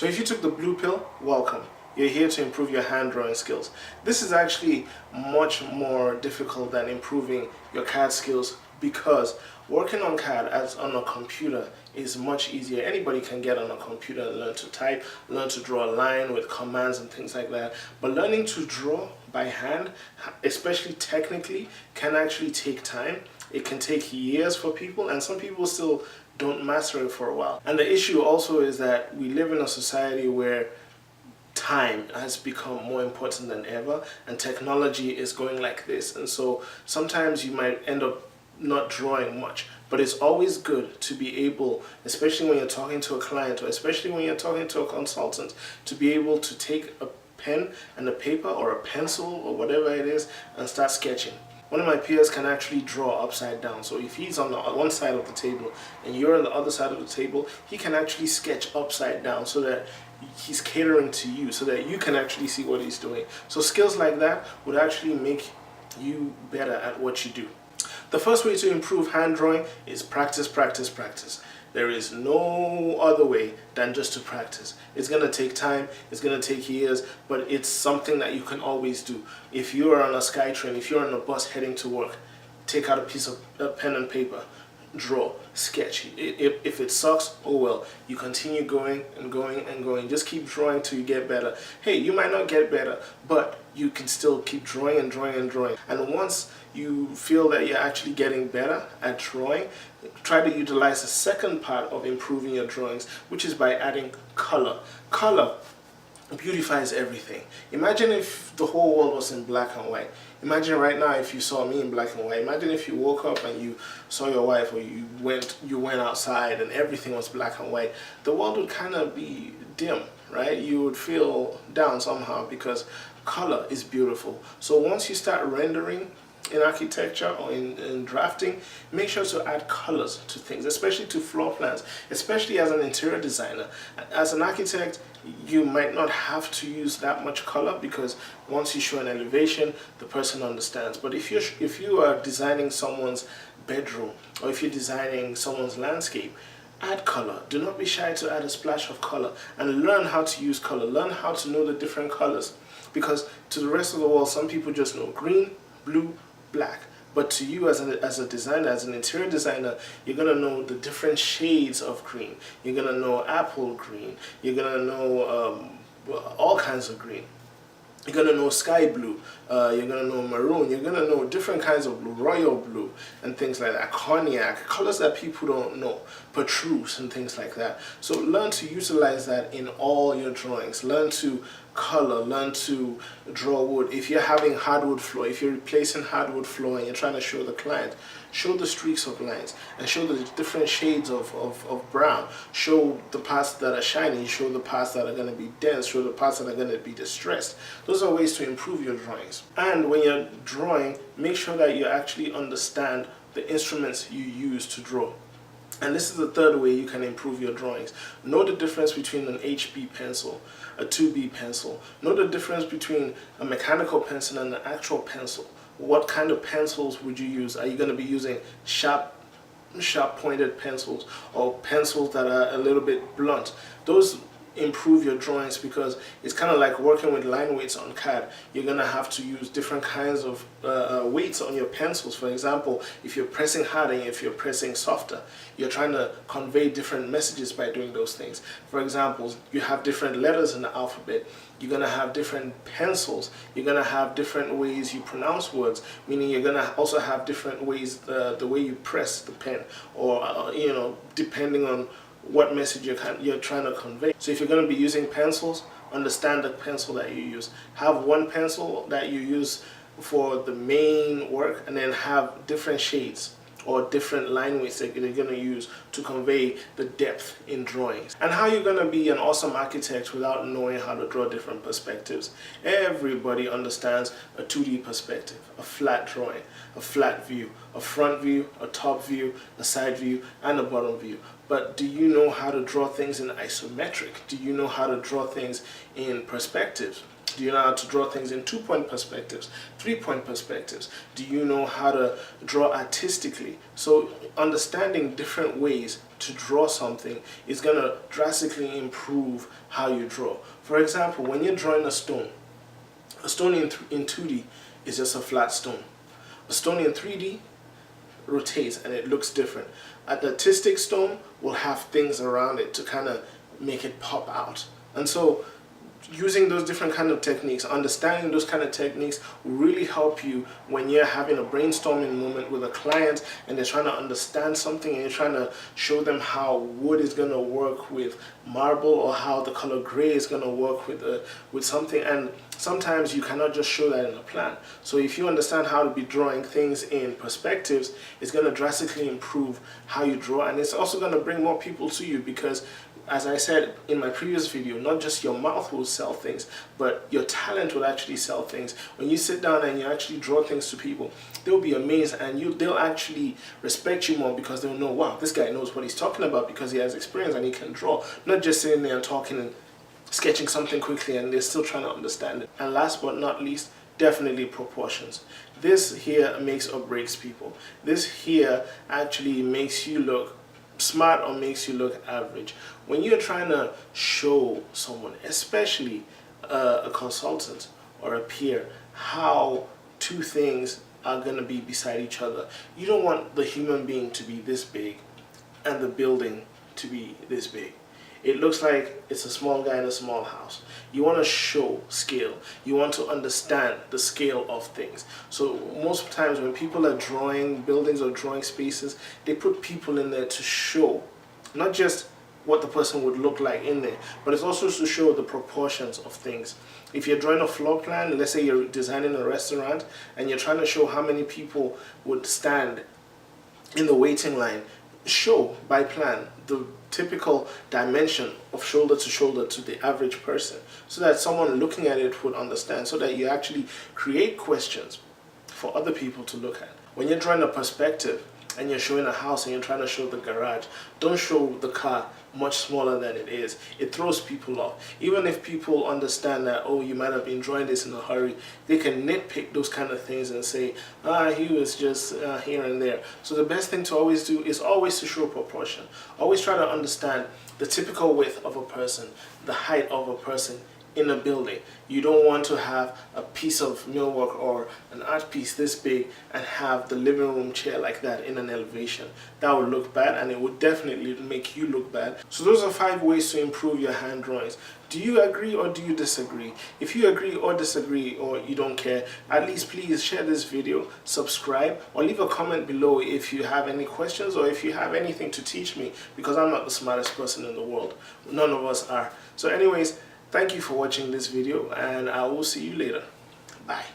So if you took the blue pill, welcome. You're here to improve your hand drawing skills. This is actually much more difficult than improving your CAD skills because working on CAD as on a computer is much easier. Anybody can get on a computer and learn to type, learn to draw a line with commands and things like that. But learning to draw by hand, especially technically, can actually take time. It can take years for people, and some people still don't master it for a while. And the issue also is that we live in a society where time has become more important than ever, and technology is going like this, and so sometimes you might end up not drawing much. But it's always good to be able, especially when you're talking to a client or especially when you're talking to a consultant, to be able to take a pen and a paper or a pencil or whatever it is and start sketching. One of my peers can actually draw upside down. So if he's on the one side of the table and you're on the other side of the table, he can actually sketch upside down so that he's catering to you, so that you can actually see what he's doing. So skills like that would actually make you better at what you do. The first way to improve hand drawing is practice, practice, practice. There is no other way than just to practice. It's going to take time, it's going to take years, but it's something that you can always do. If you are on a SkyTrain, if you're on a bus heading to work, take out a piece of pen and paper, draw, sketch. If it sucks, oh well, you continue going and going and going. Just keep drawing till you get better. Hey, you might not get better, but you can still keep drawing and drawing and drawing. And once you feel that you're actually getting better at drawing, try to utilize the second part of improving your drawings, which is by adding color. Color beautifies everything. Imagine if the whole world was in black and white. Imagine right now if you saw me in black and white. Imagine if you woke up and you saw your wife, or you went outside and everything was black and white. The world would kind of be dim, right? You would feel down somehow because color is beautiful. So once you start rendering in architecture or in drafting, make sure to add colors to things, especially to floor plans, especially as an interior designer. As an architect, you might not have to use that much color because once you show an elevation, the person understands. But if you are designing someone's bedroom, or if you're designing someone's landscape, add color. Do not be shy to add a splash of color and learn how to use color. Learn how to know the different colors, because to the rest of the world, some people just know green, blue, black. But to you as a designer, as an interior designer, you're going to know the different shades of green. You're going to know apple green. You're going to know all kinds of green. You're going to know sky blue, you're going to know maroon, you're going to know different kinds of blue, royal blue, and things like that, cognac, colors that people don't know, chartreuse, and things like that. So learn to utilize that in all your drawings. Learn to color, learn to draw wood. If you're having hardwood floor, if you're replacing hardwood floor and you're trying to show the client, show the streaks of lines and show the different shades of brown. Show the parts that are shiny, show the parts that are going to be dense, show the parts that are going to be distressed. Those are ways to improve your drawings. And when you're drawing, make sure that you actually understand the instruments you use to draw. And this is the third way you can improve your drawings. Know the difference between an HB pencil, a 2B pencil. Know the difference between a mechanical pencil and an actual pencil. What kind of pencils would you use? Are you going to be using sharp pointed pencils, or pencils that are a little bit blunt? Those improve your drawings because it's kind of like working with line weights on CAD. You're going to have to use different kinds of weights on your pencils. For example, if you're pressing harder and if you're pressing softer, you're trying to convey different messages by doing those things. For example, you have different letters in the alphabet. You're going to have different pencils. You're going to have different ways you pronounce words, meaning you're going to also have different ways the way you press the pen, or depending on what message you're trying to convey. So if you're going to be using pencils, understand the pencil that you use. Have one pencil that you use for the main work, and then have different shades or different line weights that you're going to use to convey the depth in drawings. And how you're going to be an awesome architect without knowing how to draw different perspectives. Everybody understands a 2D perspective, a flat drawing, a flat view, a front view, a top view, a side view, and a bottom view. but do you know how to draw things in isometric? Do you know how to draw things in perspectives? Do you know how to draw things in 2-point perspectives, 3-point perspectives? Do you know how to draw artistically? So understanding different ways to draw something is going to drastically improve how you draw. For example, when you're drawing a stone in 2D is just a flat stone. A stone in 3D rotates and it looks different. An artistic stone will have things around it to kind of make it pop out. And so using those different kind of techniques, understanding those kind of techniques will really help you when you're having a brainstorming moment with a client and they're trying to understand something and you're trying to show them how wood is going to work with marble or how the color gray is going to work with something. And sometimes you cannot just show that in a plan. So if you understand how to be drawing things in perspectives, it's going to drastically improve how you draw, and it's also going to bring more people to you because, as I said in my previous video, not just your mouth will sell things, but your talent will actually sell things. When you sit down and you actually draw things to people, they'll be amazed and they'll actually respect you more because they'll know, wow, this guy knows what he's talking about because he has experience and he can draw. Not just sitting there and talking and sketching something quickly and they're still trying to understand it. And last but not least, definitely proportions. This here makes or breaks people. This here actually makes you look smart or makes you look average. When you're trying to show someone, especially a consultant or a peer, how two things are going to be beside each other, you don't want the human being to be this big and the building to be this big. It looks like it's a small guy in a small house. You want to show scale. You want to understand the scale of things. So most times when people are drawing buildings or drawing spaces, they put people in there to show not just what the person would look like in there, but it's also to show the proportions of things. If you're drawing a floor plan, let's say you're designing a restaurant and you're trying to show how many people would stand in the waiting line, show by plan the typical dimension of shoulder to shoulder to the average person so that someone looking at it would understand, so that you actually create questions for other people to look at. When you're drawing a perspective and you're showing a house and you're trying to show the garage, don't show the car much smaller than it is. It throws people off. Even if people understand that, oh, you might have been drawing this in a hurry, they can nitpick those kind of things and say, he was just here and there. So the best thing to always do is always to show proportion. Always try to understand the typical width of a person, the height of a person in a building. You don't want to have a piece of millwork or an art piece this big and have the living room chair like that in an elevation. That would look bad, and it would definitely make you look bad. So those are 5 ways to improve your hand drawings. Do you agree or do you disagree? If you agree or disagree or you don't care, at least please share this video, subscribe, or leave a comment below if you have any questions or if you have anything to teach me, because I'm not the smartest person in the world. None of us are. So anyways, thank you for watching this video, and I will see you later. Bye.